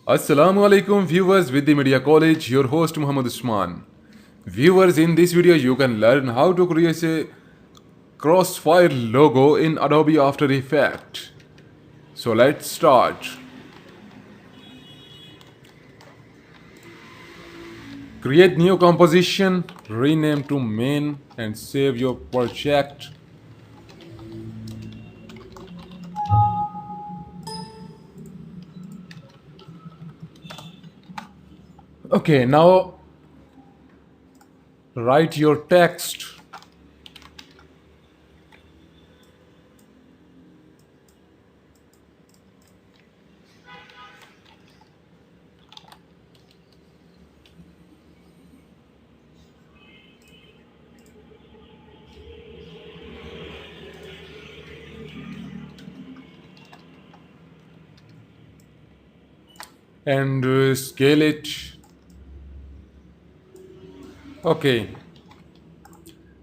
Assalamu alaikum viewers with the Media College, your host Muhammad Usman. Viewers, in this video you can learn how to create a crossfire logo in Adobe After Effects. So let's start. Create new composition, rename to main and save your project. Okay, now write your text. And scale it. Okay.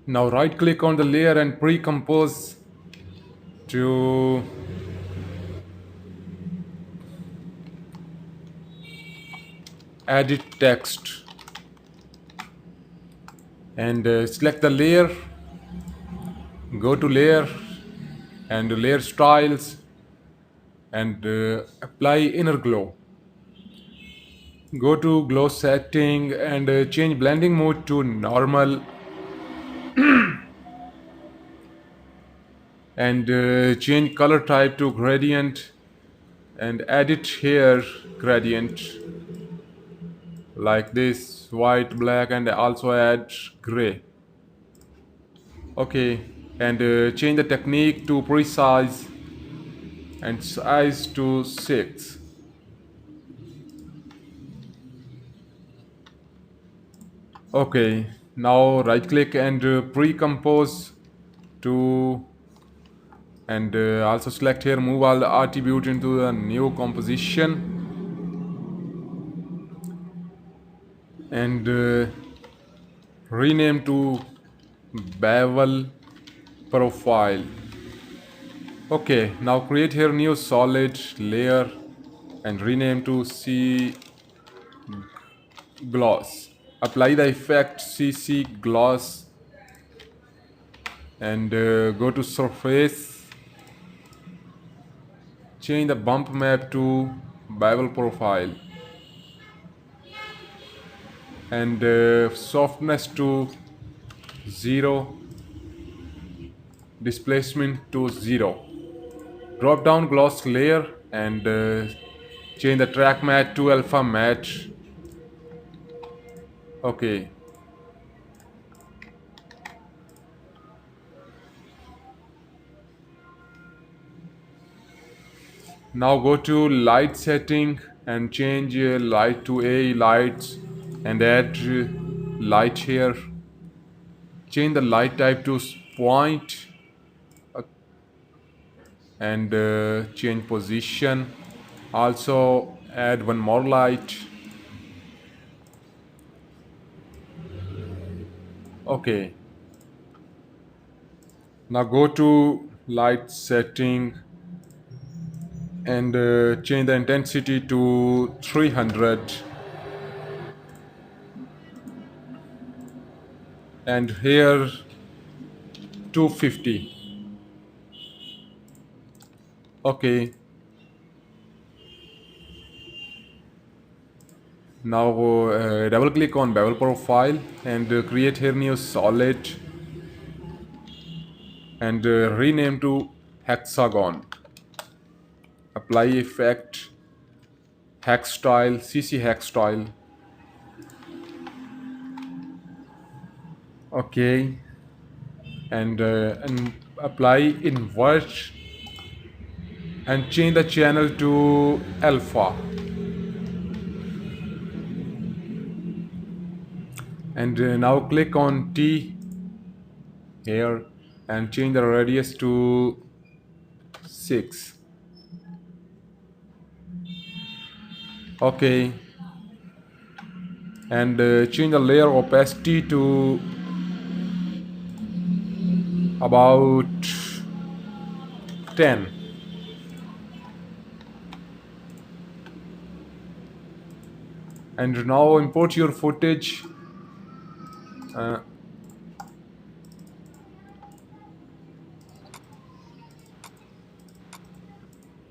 Now right click on the layer and pre-compose to edit text and select the layer, go to layer and layer styles and apply inner glow. Go to glow setting and change blending mode to normal and change color type to gradient and edit here gradient like this, white, black, and also add gray. Okay, and change the technique to precise and size to 6. Okay, now right click and pre-compose to and also select here move all the attribute into the new composition and rename to bevel profile. Okay, now create here new solid layer and rename to C gloss. Apply the effect CC gloss and go to surface, change the bump map to bevel profile and softness to 0, displacement to 0. Drop down gloss layer and change the track matte to alpha matte. Okay. Now go to light setting and change light to A lights and add light here. Change the light type to point and change position. Also add one more light. Okay. Now go to light setting and change the intensity to 300 and here 250. Okay, now double click on bevel profile and create here new solid and rename to hexagon. Apply effect hex style, CC hex style. Okay, and apply invert and change the channel to alpha and now click on T here and change the radius to 6. Okay, and change the layer opacity to about 10. And now import your footage. uh,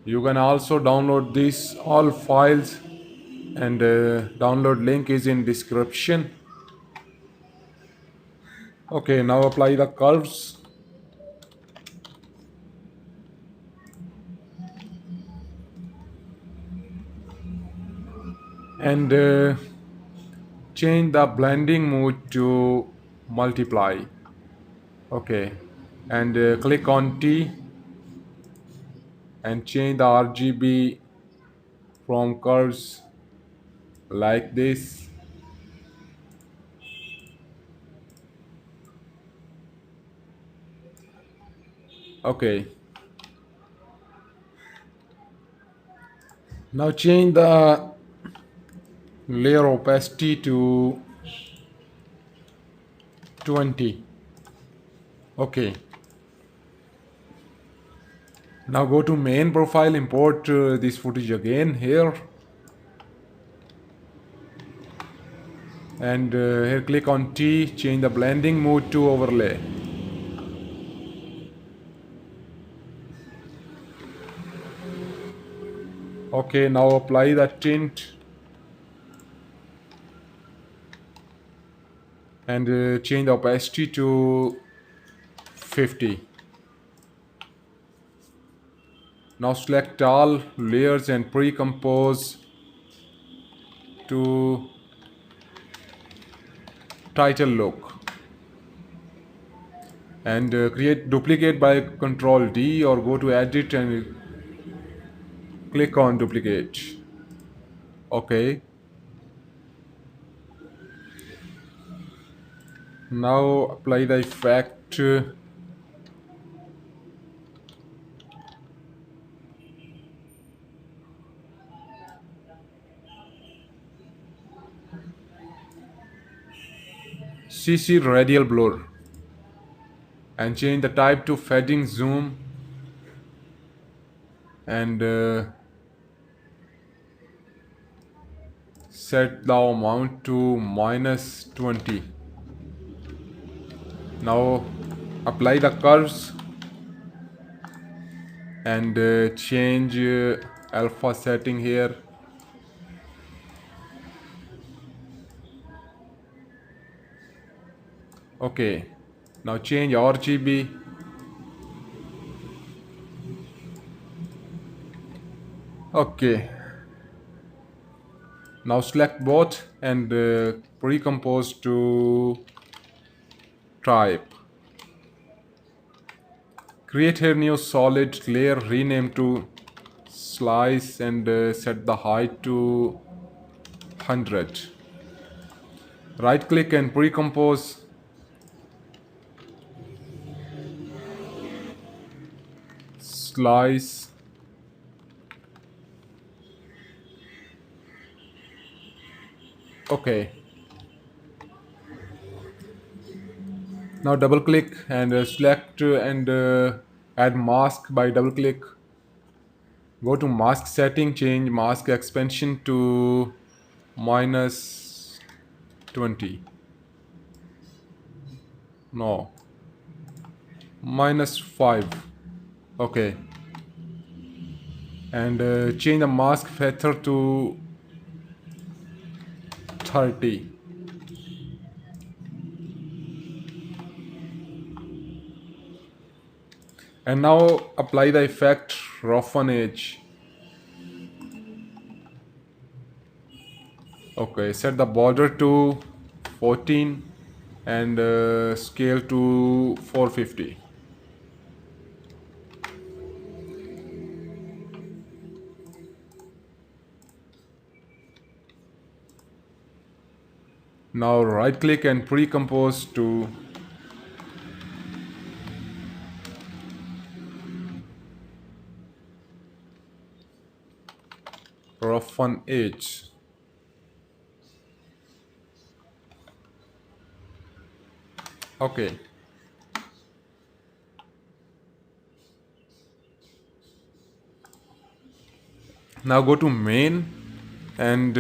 you can also download these all files, and download link is in description. Okay, now apply the curves. And change the blending mode to multiply. Okay, and click on T and change the RGB from curves like this. Okay, now change the layer opacity to 20. Okay, now go to main profile, import this footage again here, and here click on T, change the blending mode to overlay. Okay, now apply the tint and change the opacity to 50. Now select all layers and pre-compose to title look, and create duplicate by Control D, or go to edit and click on duplicate. Okay, now apply the effect. CC radial blur, and change the type to fading zoom, and set the amount to -20. Now apply the curves and change alpha setting here. Okay, now change RGB. Okay, now select both and pre-compose to type. Create a new solid layer, rename to slice, and set the height to 100. Right click and pre-compose. Slice. Okay, now double click and select and add mask by double click. Go to mask setting, change mask expansion to -20. No, -5. Okay, and change the mask feather to 30. And now apply the effect roughen edge. Okay, set the border to 14 and scale to 450. Now right click and pre-compose to roughen edge. Okay, now go to main and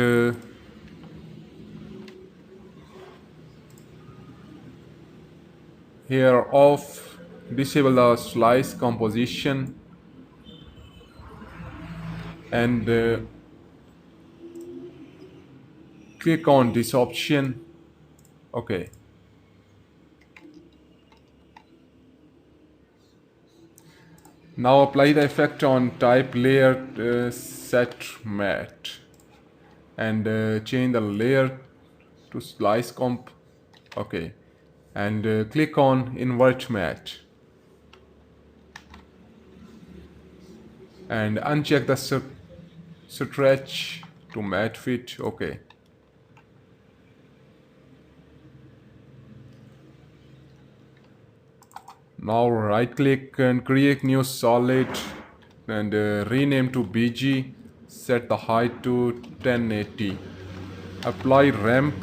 here off, disable the slice composition, and click on this option. Okay, now apply the effect on type layer, set matte, and change the layer to slice comp. Okay, and click on invert matte, and uncheck the stretch to matte fit. Okay, now right click and create new solid, and rename to BG. Set the height to 1080. Apply ramp.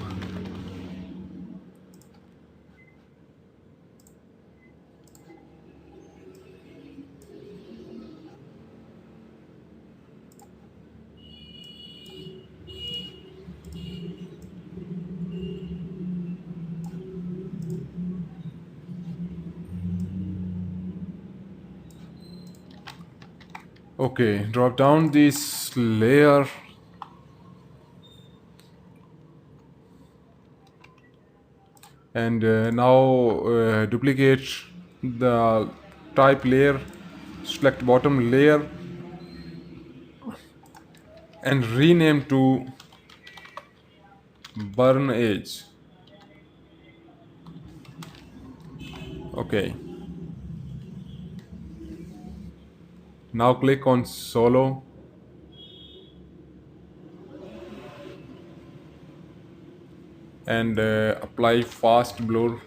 Okay, drop down this layer, and now duplicate the type layer, select bottom layer, and rename to burn edge. Okay, now click on solo, and apply fast blur.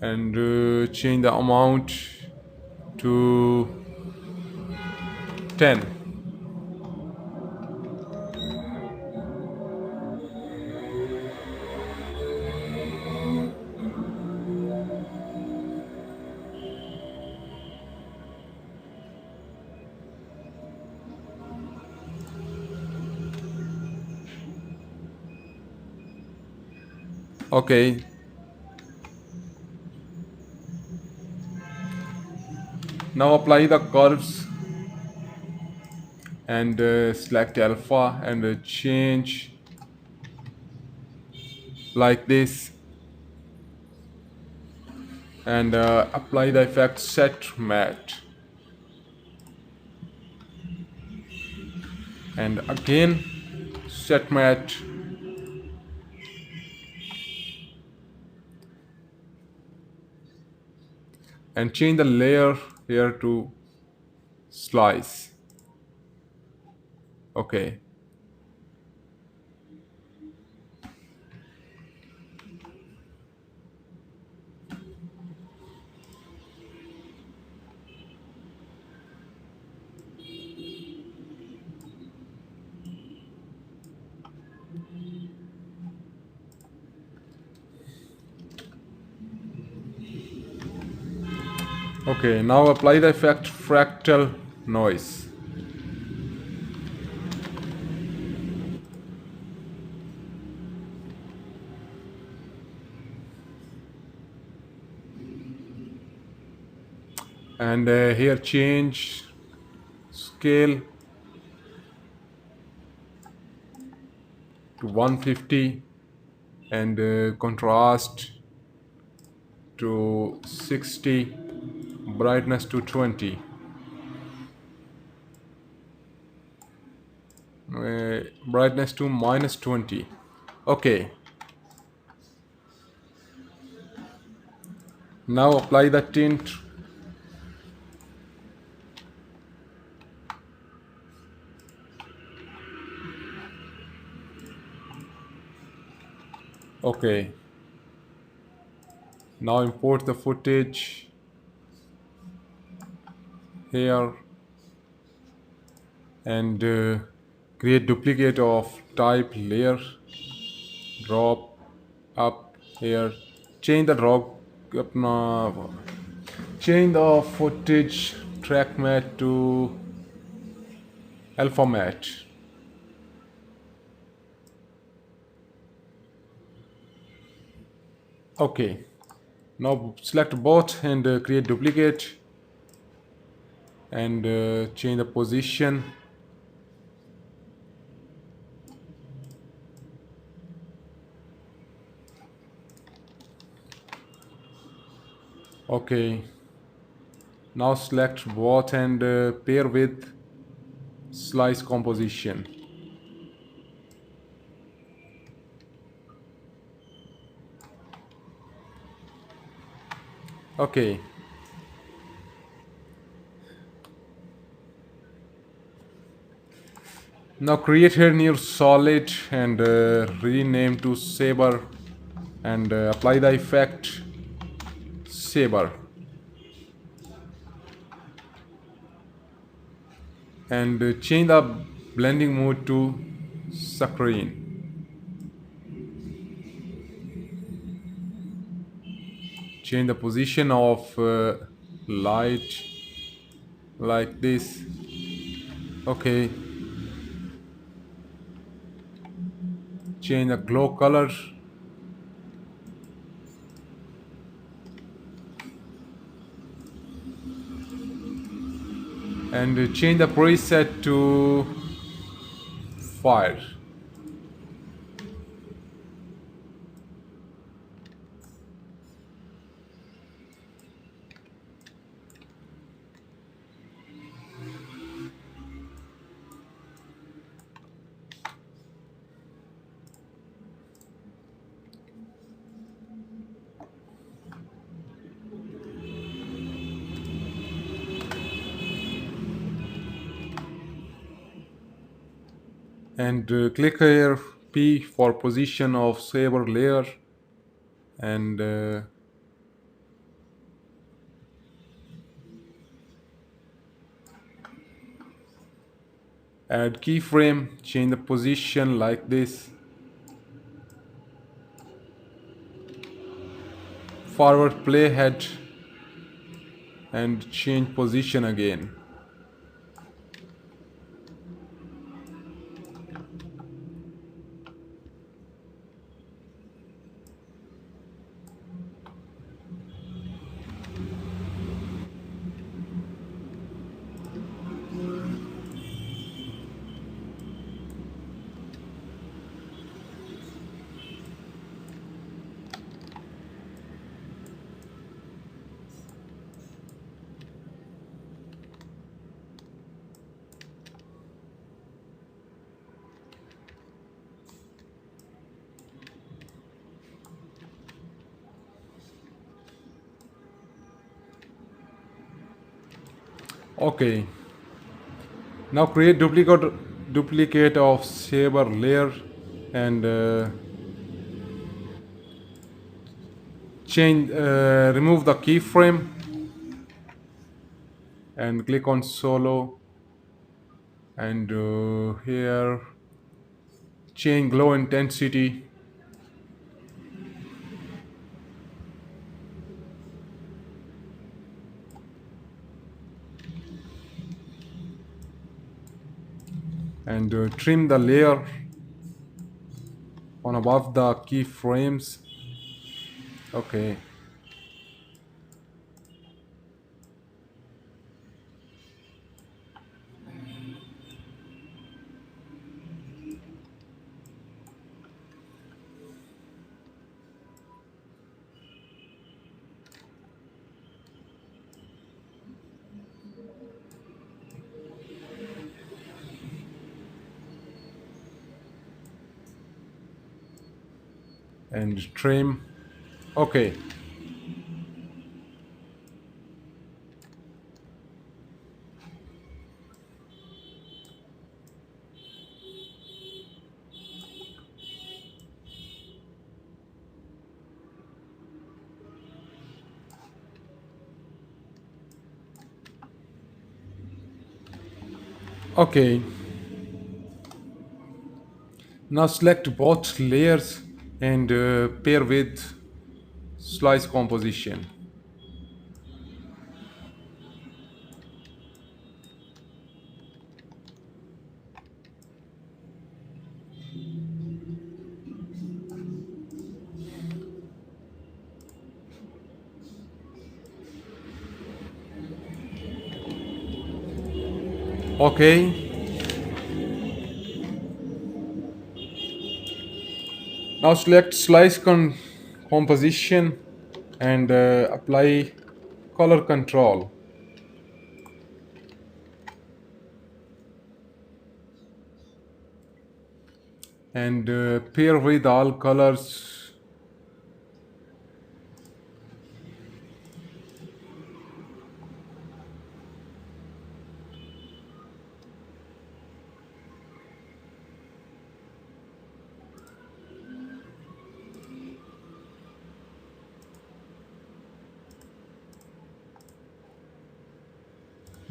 And change the amount to 10. Okay, now apply the curves, and select alpha, and change like this, and apply the effect set matte, and again set matte, and change the layer here to slice. Okay, okay, now apply the effect fractal noise. And here change scale to 150, and contrast to 60, brightness to 20, brightness to -20. Okay, now apply the tint. Okay, now import the footage here, and create duplicate of type layer, drop up here, change the draw अपना change the footage track matte to alpha matte. Okay, now select both and create duplicate and change the position. Okay, now select both and pair with slice composition. Okay, now create here new solid and rename to saber and apply the effect saber and change the blending mode to screen. Change the position of light like this. Okay, change the glow color and change the preset to fire. And click here P for position of saber layer and add keyframe, change the position like this, forward playhead and change position again. Okay, now create duplicate of saber layer and remove the keyframe and click on solo and here change glow intensity and trim the layer on above the keyframes. Okay, and trim. Okay, okay. Now select both layers and pair with slice composition. Okay, now select slice composition and apply color control. And pair with all colors.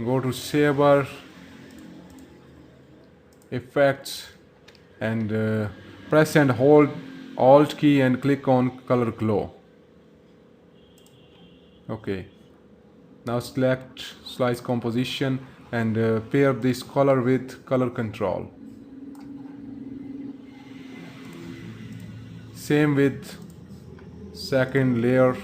Go to saber effects and press and hold alt key and click on color glow. Okay, now select slice composition and pair this color with color control. Same with second layer.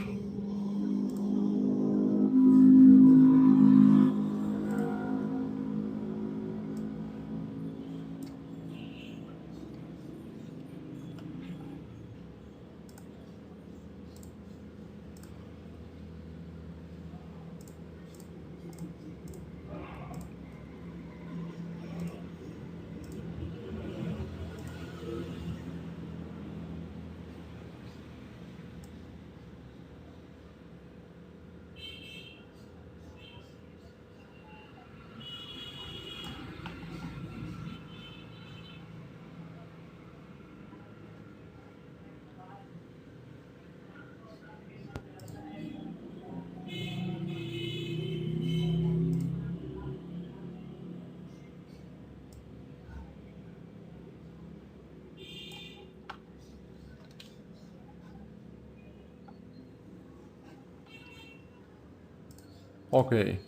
Okay,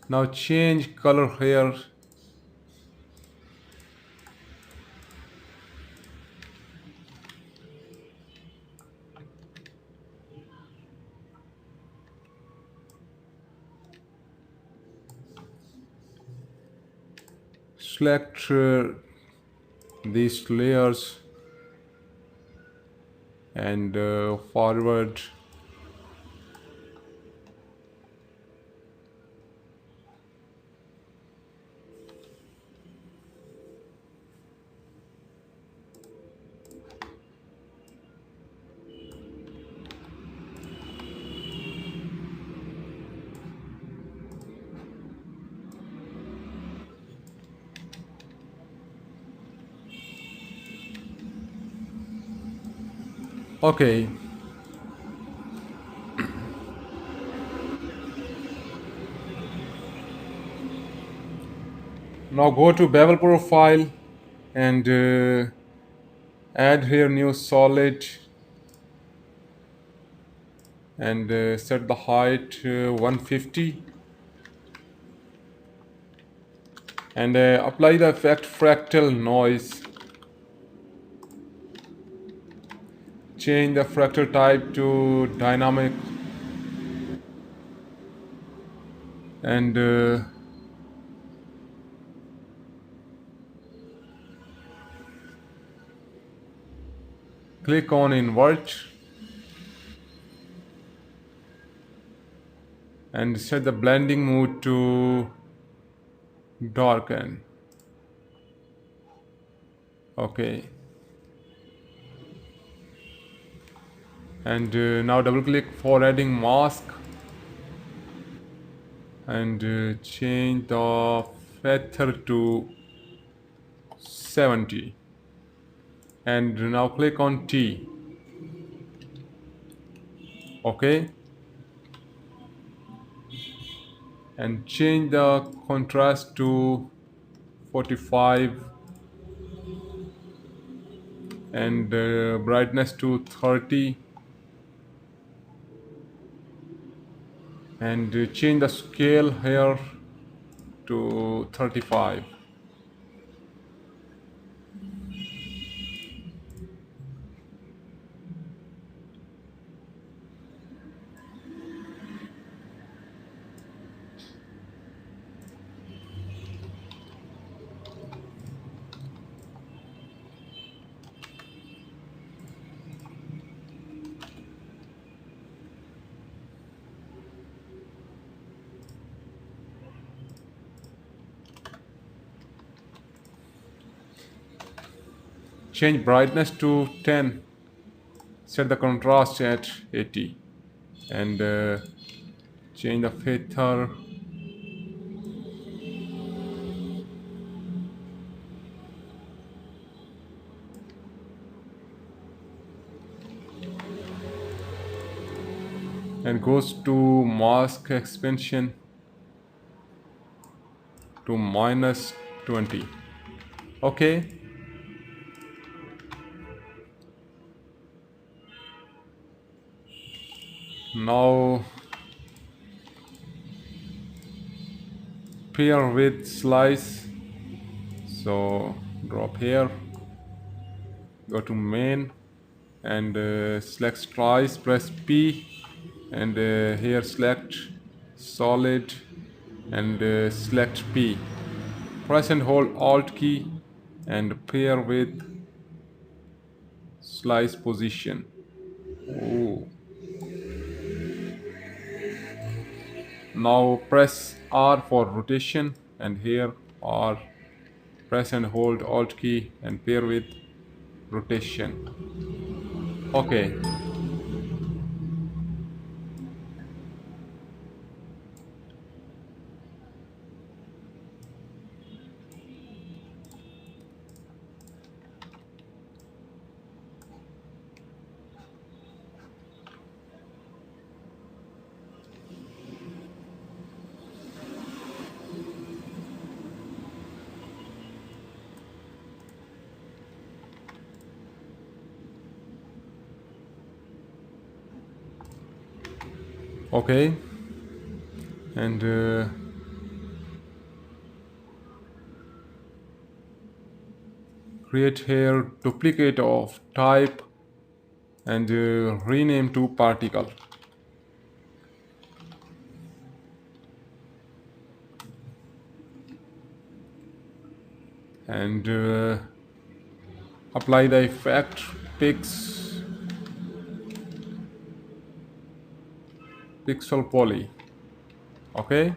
now change color here. Select these layers and forward. Okay, now go to bevel profile and add here new solid and set the height 150 and apply the effect fractal noise. Change the fractal type to dynamic and click on invert and set the blending mode to darken. Okay, and now double click for adding mask and change the feather to 70 and now click on T. Okay, and change the contrast to 45 and brightness to 30 and change the scale here to 35. Change brightness to 10. Set the contrast at 80 and change the feather and goes to mask expansion to minus 20. Okay, now pair with slice, so drop here, go to main and select slice, press P and here select solid and select P, press and hold alt key and pair with slice position. Ooh. Now press R for rotation and here R, press and hold alt key and pair with rotation. Okay, okay, and create here duplicate of type and rename to particle and apply the effect pixel poly. Okay,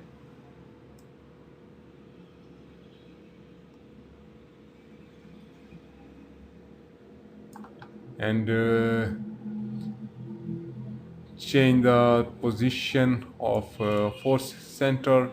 and change the position of force center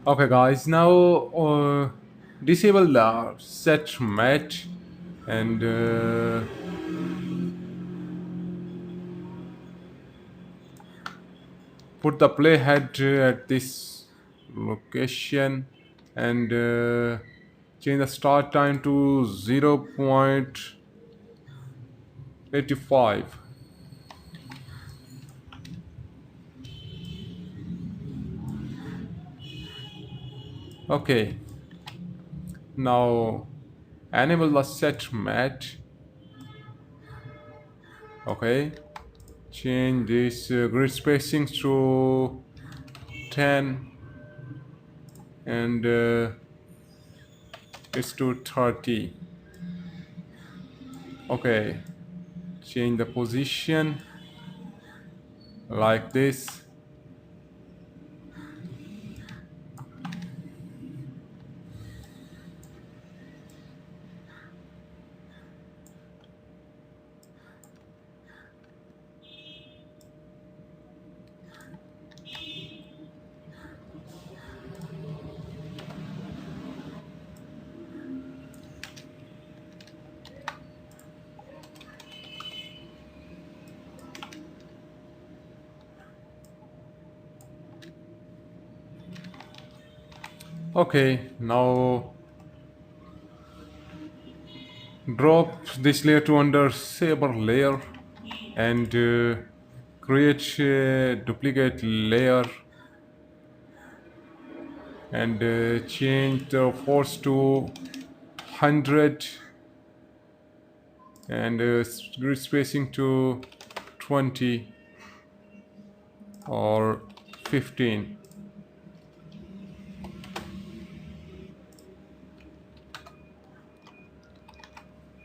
Okay, guys, now disable the set match and put the playhead at this location and change the start time to 0.85. Okay, now enable the set match. Okay, change this grid spacing to 10 and it's to 30. Okay, change the position like this. Okay, now drop this layer to under saber layer and create a duplicate layer and change the force to 100 and grid spacing to 20 or 15.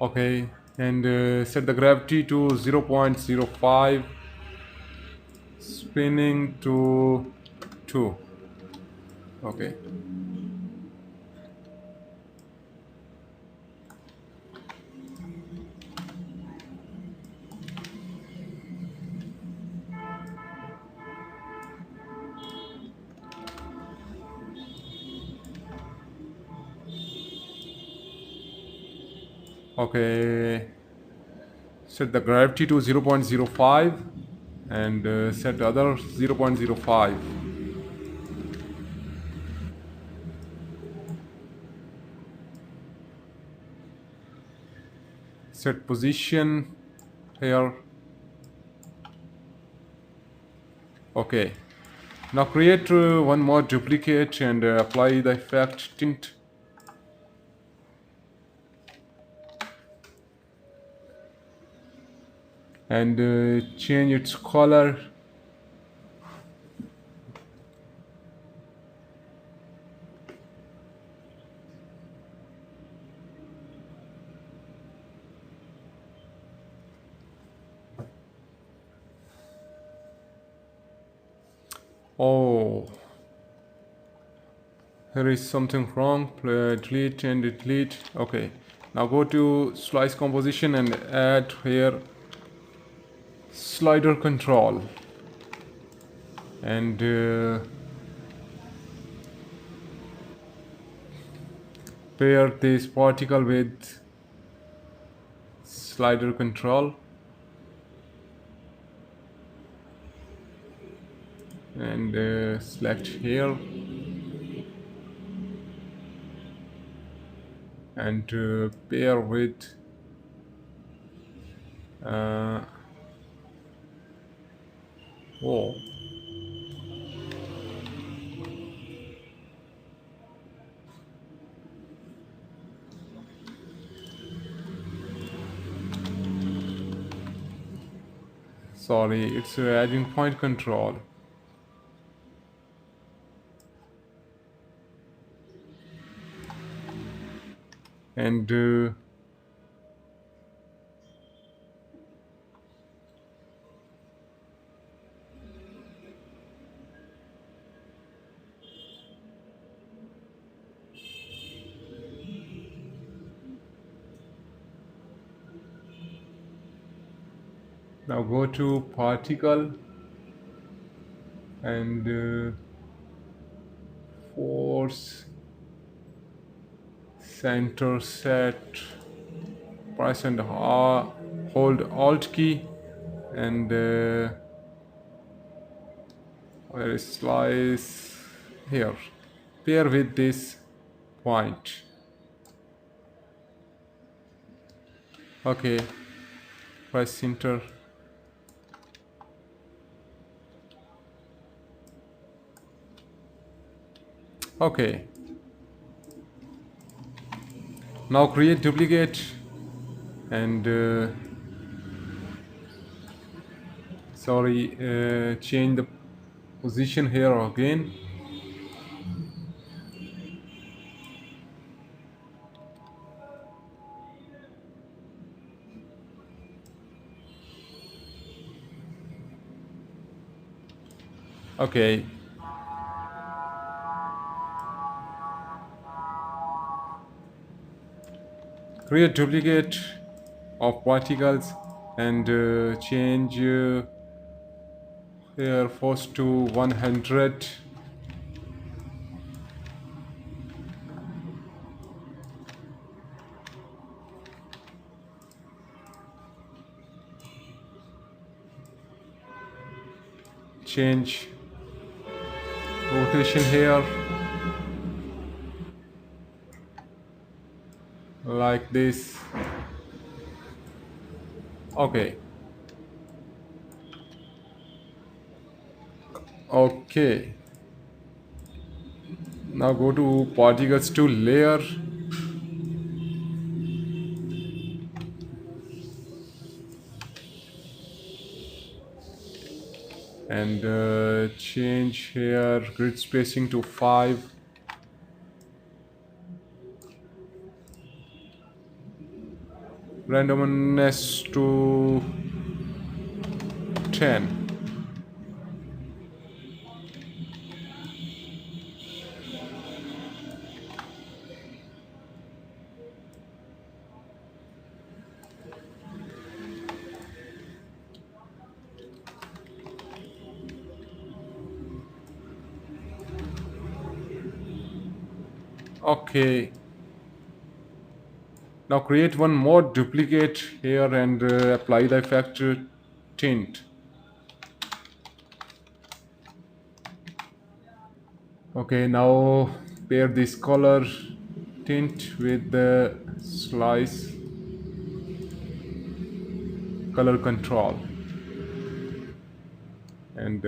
Okay, and set the gravity to 0.05, spinning to 2. Okay, okay, set the gravity to 0.05 and set the other 0.05. Set position here. Okay, now create one more duplicate and apply the effect tint and change its color. Oh, here is something wrong. Delete and delete. Okay, now go to slice composition and add here slider control and pair this particle with slider control and select here and pair with uh, oh, sorry, it's adding point control. And now go to particle and force, center set, press and hold Alt key, and where is slice here. Pair with this point. Okay, press enter. Okay, now create duplicate and change the position here again. Okay, create duplicate of particles and change here first to 100. Change rotation here like this. Okay, okay, now go to particles to layer and change here grid spacing to 5, randomness to 10. Okay, now create one more duplicate here and apply the effect tint. Okay, now pair this color tint with the slice color control and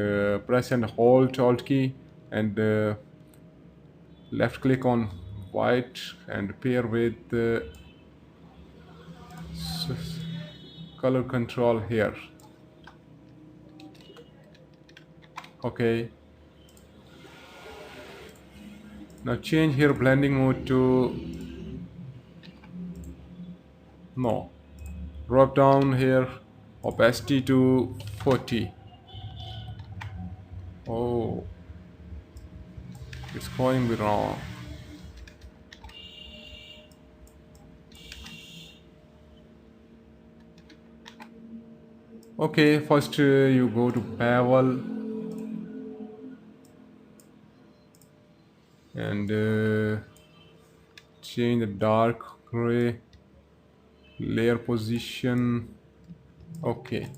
press and hold Alt key and left click on white and pair with the color control here. Okay, now change here blending mode to no, drop down here opacity to 40. Oh, it's going me wrong. Okay, first you go to bevel and change the dark gray layer position. Okay,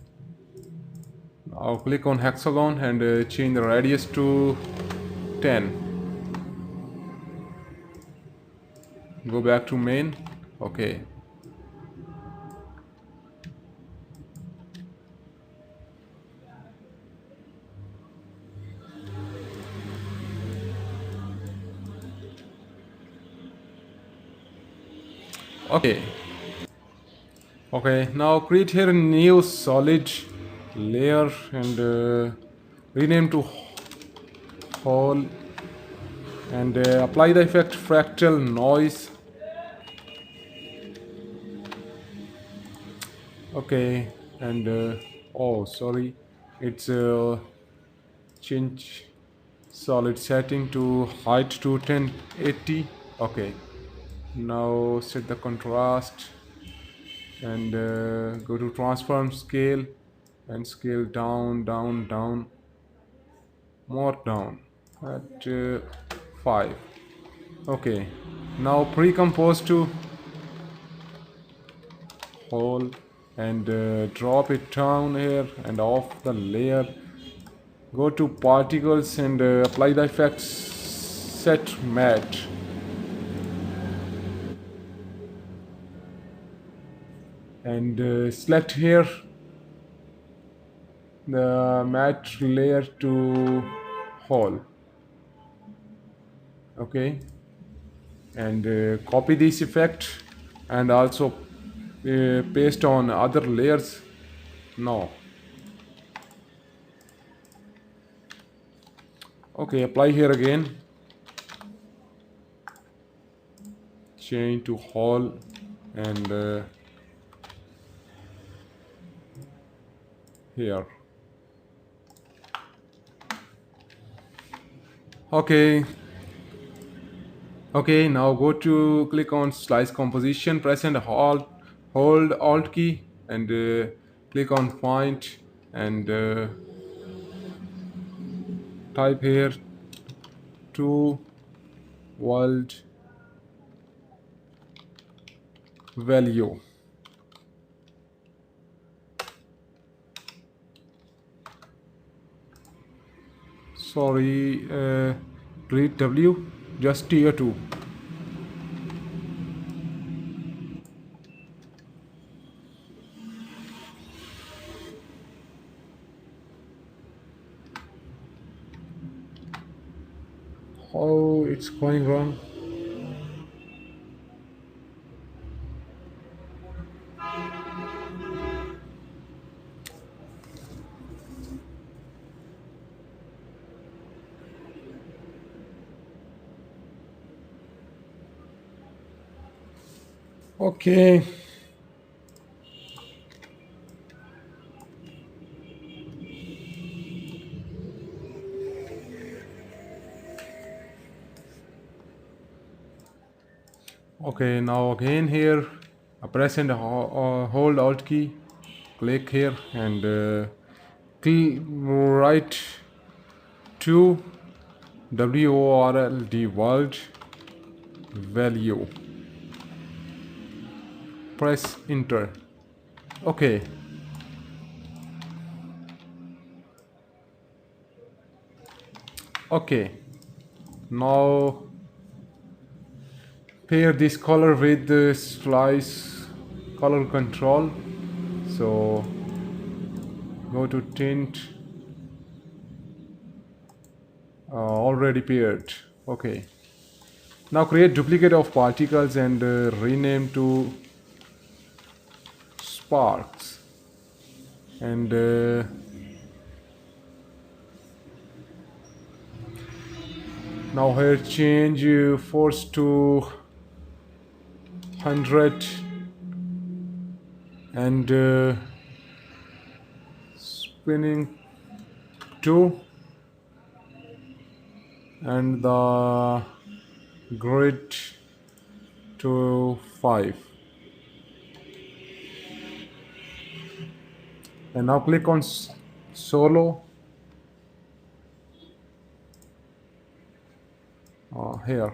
now click on hexagon and change the radius to 10. Go back to main. Okay, okay, okay, now create here a new solid layer and rename to hole and apply the effect fractal noise. Okay, and oh sorry, it's change solid setting to height to 1080. Okay, now set the contrast and go to transform scale and scale down, down, down, more down at 5. Okay, now pre-compose to whole and drop it down here and off the layer. Go to particles and apply the effect set matte and select here the matte layer to whole. Okay, and copy this effect and also paste on other layers now. Okay, apply here again, change to whole and here. Okay, okay, now go to click on slice composition, press and hold alt key and click on font and type here to world value. Sorry, delete W, just tier 2. How it's going wrong? Okay. Okay, now again here, press and hold alt key, click here and write to WORLD world value. Press enter. Okay. Okay. Now pair this color with the slice color control. So go to tint, already paired. Okay. Now create duplicate of particles and rename to sparks and now here change force to 100 and spinning 2 and the grid to 5 and now click on solo here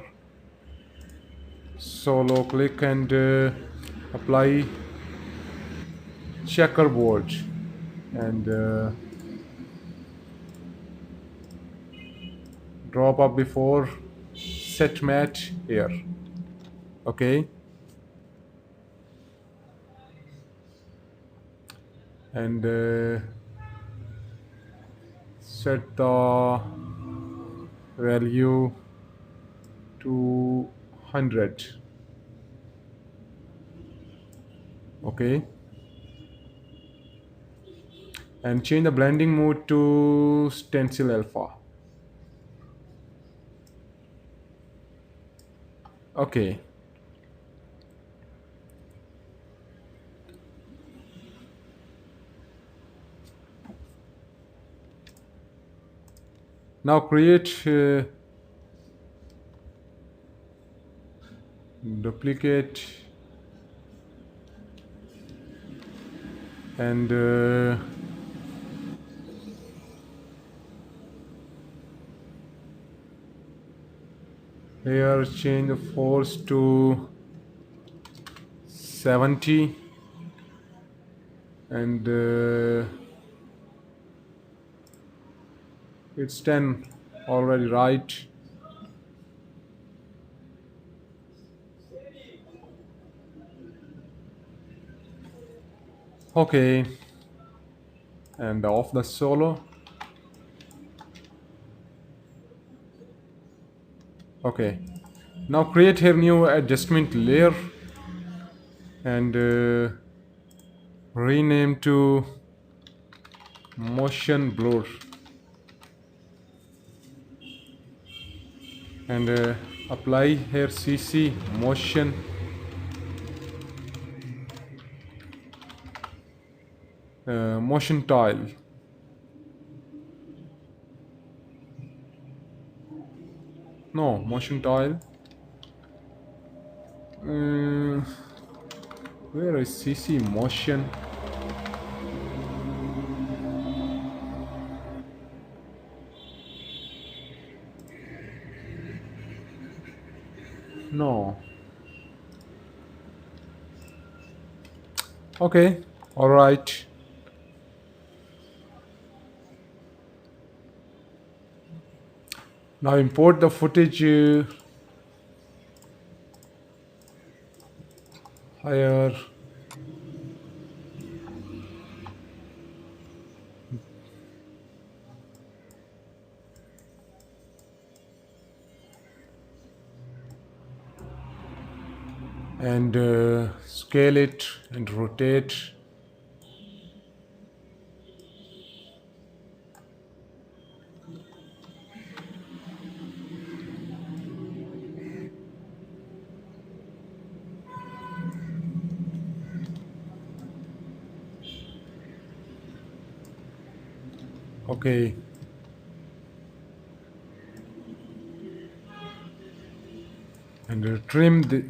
solo, click and apply checkerboard and drop up before set matte here. Okay, and set the value to 100. Okay, and change the blending mode to stencil alpha. Okay, now create duplicate and Here change the force to 70, and it's 10 already, right? Okay, and off the solo. Okay, now create here new adjustment layer and rename to motion blur, and apply here CC motion tile. No, motion tile. uh, where is CC motion? No. Okay, all right. Now import the footage here. And scale it and rotate. Okay, and trim the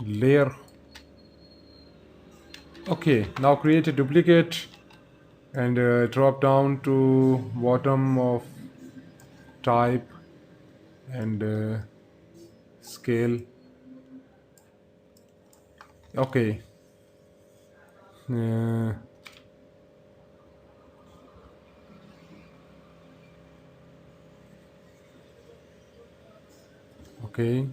layer. Okay, now create a duplicate and drop down to bottom of type and scale. Okay. uh, okay,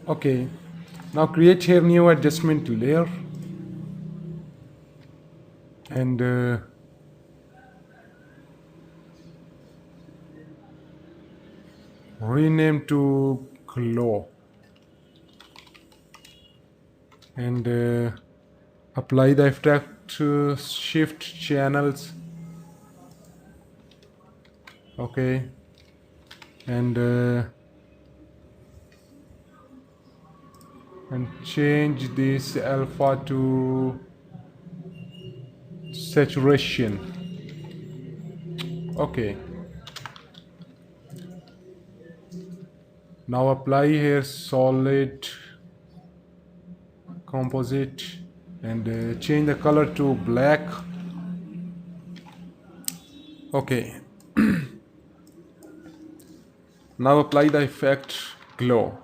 okay. Now create here new adjustment layer and rename to glow, and apply the effect shift channels. Okay, and change this alpha to saturation. Okay, now apply here solid composite and change the color to black. Okay, now apply the effect glow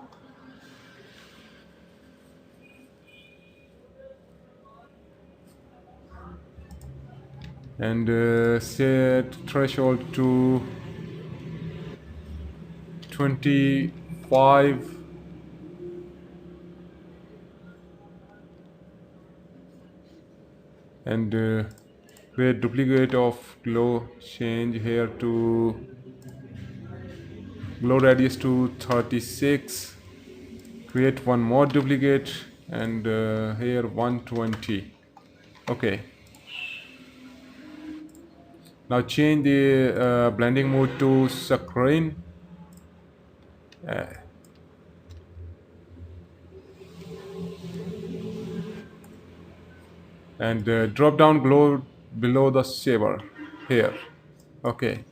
and set threshold to 25, and create duplicate of glow, change here to glow radius to 36, create one more duplicate and here 120. Okay, now change the blending mode to screen. and drop down glow below the shaver here. Okay.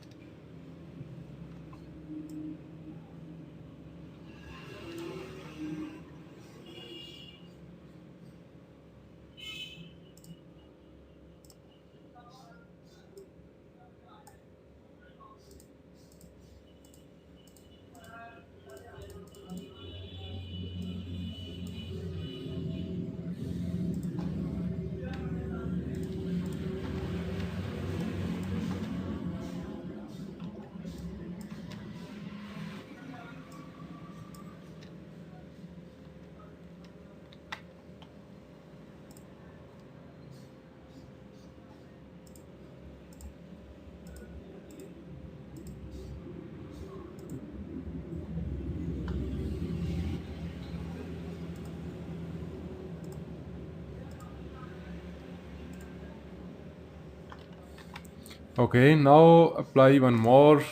Okay, now apply one more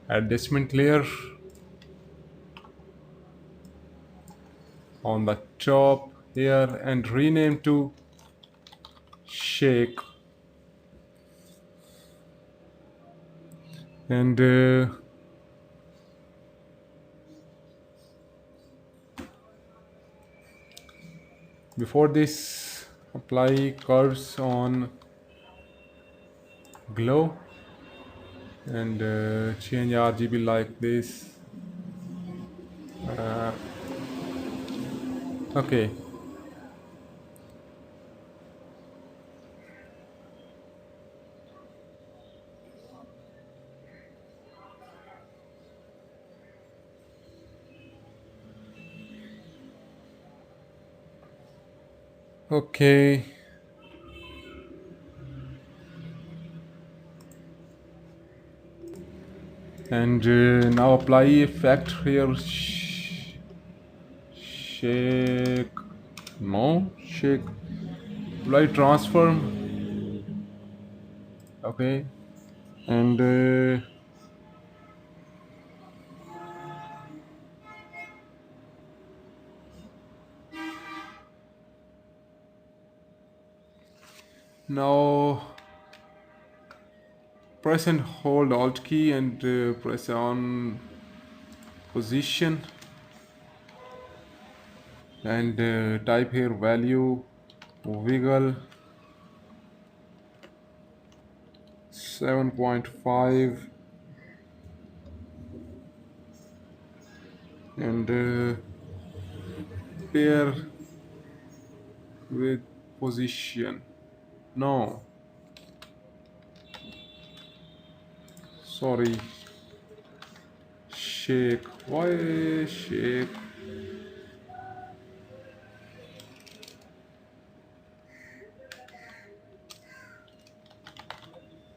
adjustment layer on the top here and rename to shake. And before this, apply curves on glow and change RGB like this. Okay. Okay. And now apply effect here. Shake. No, shake. Apply transform. Okay. And now press and hold Alt key and press on position and type here value wiggle 7.5 and pair with position. No, sorry, shake. Why shake?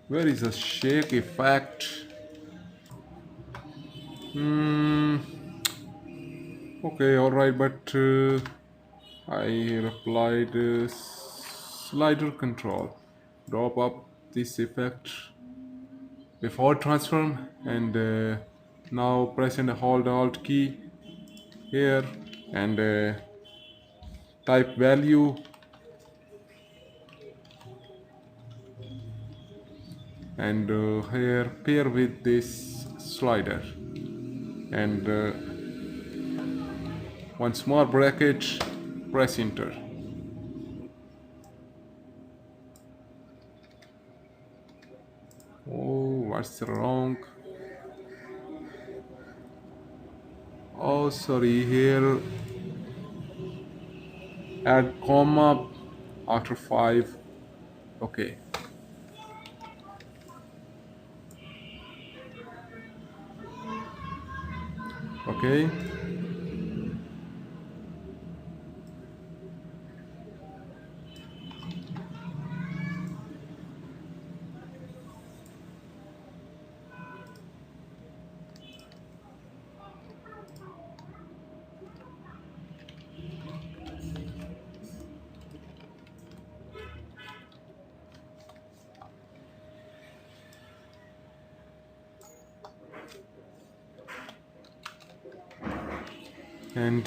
Where is the shake effect? Hmm. Okay, all right, but I applied slider control. Drop up this effect before transform and now press and hold Alt key here and type value and here pair with this slider and once more bracket, press enter. Oh, what's wrong? Oh, sorry, here add comma after 5. Okay. Okay. And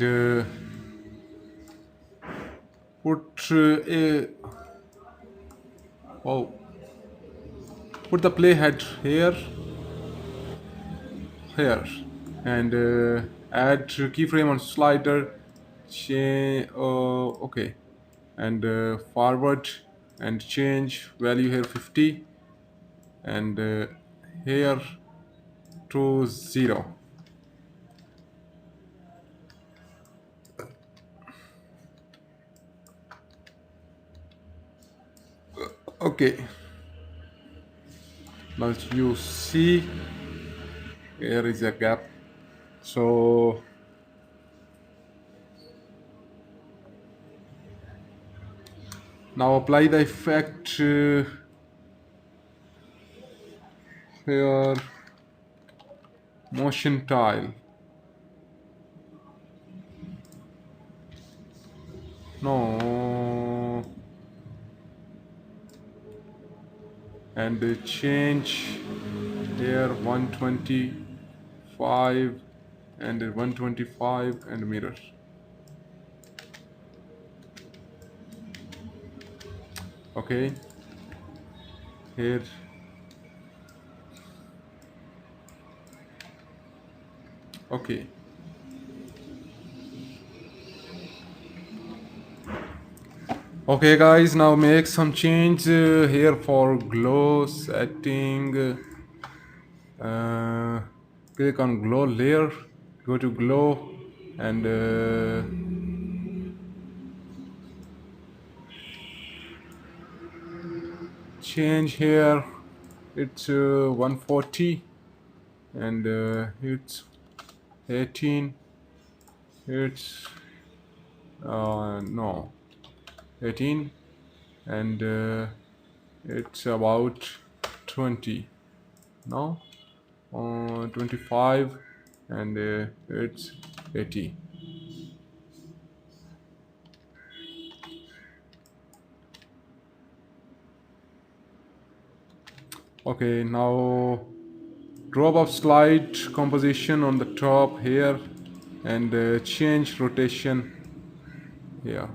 put a oh put the playhead here and add keyframe on slider change okay and forward and change value here 50 and here to 0. Okay, now you see here is a gap, so now apply the effect here motion tile. No, and change here 125 and 125 and mirror. Okay, here okay. Okay guys, now make some change here for glow setting. Click on glow layer, go to glow and change here it's 140 and it's 18, it's no 18 and it's about 20 now 25 and it's 80. Okay, now drop up slide composition on the top here and change rotation here.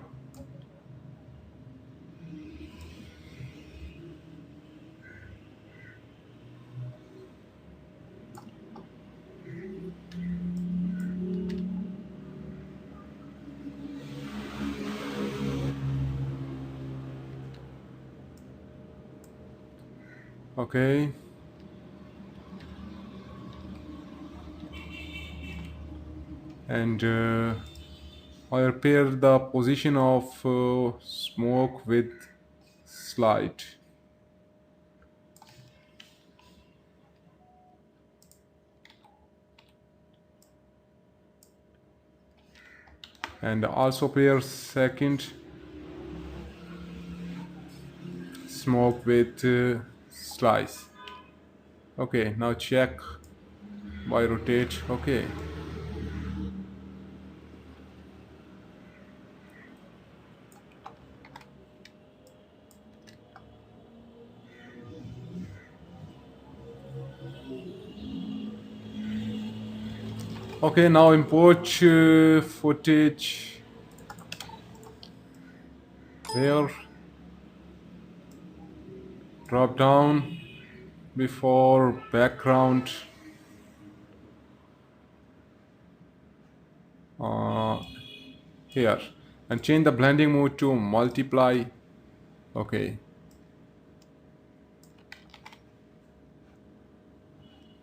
Okay, and I repair the position of smoke with slide. And also pair second smoke with slice. Okay, now check by rotate. Okay, okay, now import footage here, drop down before background here and change the blending mode to multiply. Okay,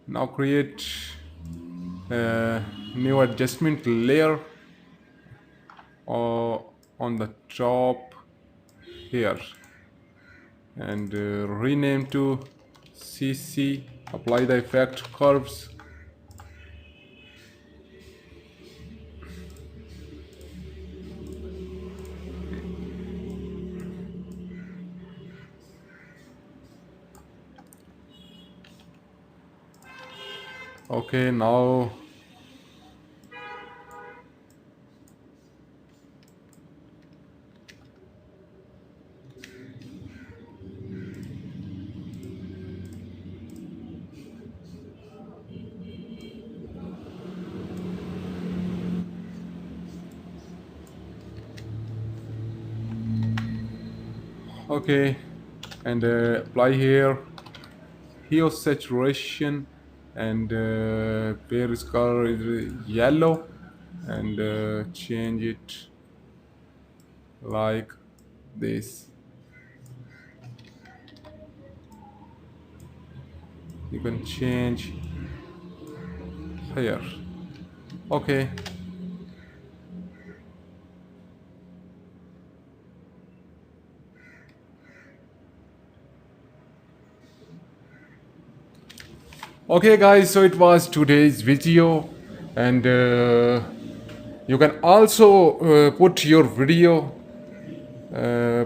now create a new adjustment layer on the top here and rename to CC. Apply the effect curves. Okay, now Okay, and apply here hue saturation, and where is color is yellow, and change it like this. You can change here. Okay. Okay guys, so it was today's video, and you can also put your video,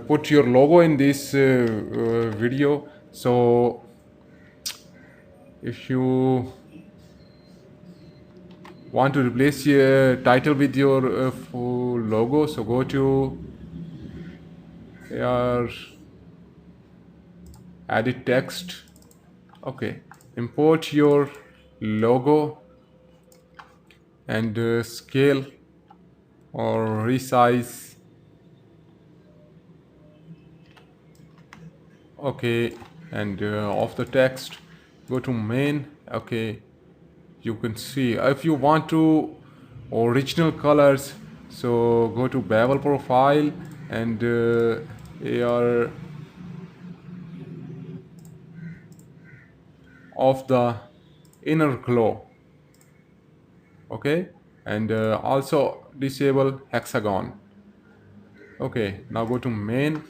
put your logo in this video. So if you want to replace your title with your full logo, so go to your edit text. Okay, import your logo and scale or resize. Okay, and of the text, go to main. Okay, you can see if you want to original colors, so go to bevel profile, and here of the inner glow. Okay, and also disable hexagon. Okay, now go to main,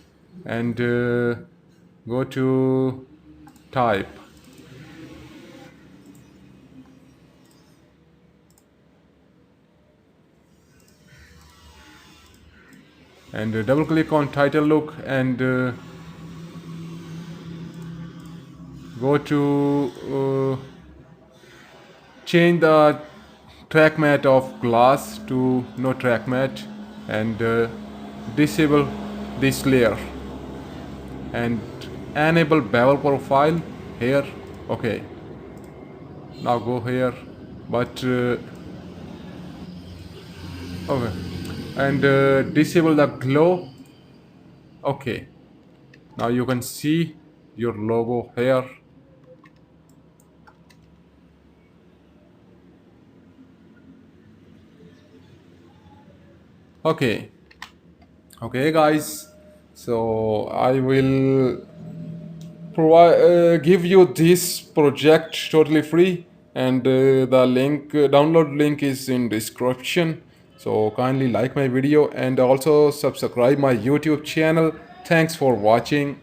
and go to type, and double click on title look, and go to change the track matte of glass to no track matte, and disable this layer, and enable bevel profile here. Okay, now go here, but okay, and disable the glow. Okay, now you can see your logo here. Okay, okay guys, so I will provide give you this project totally free, and the link, download link is in description. So kindly like my video and also subscribe my YouTube channel. Thanks for watching.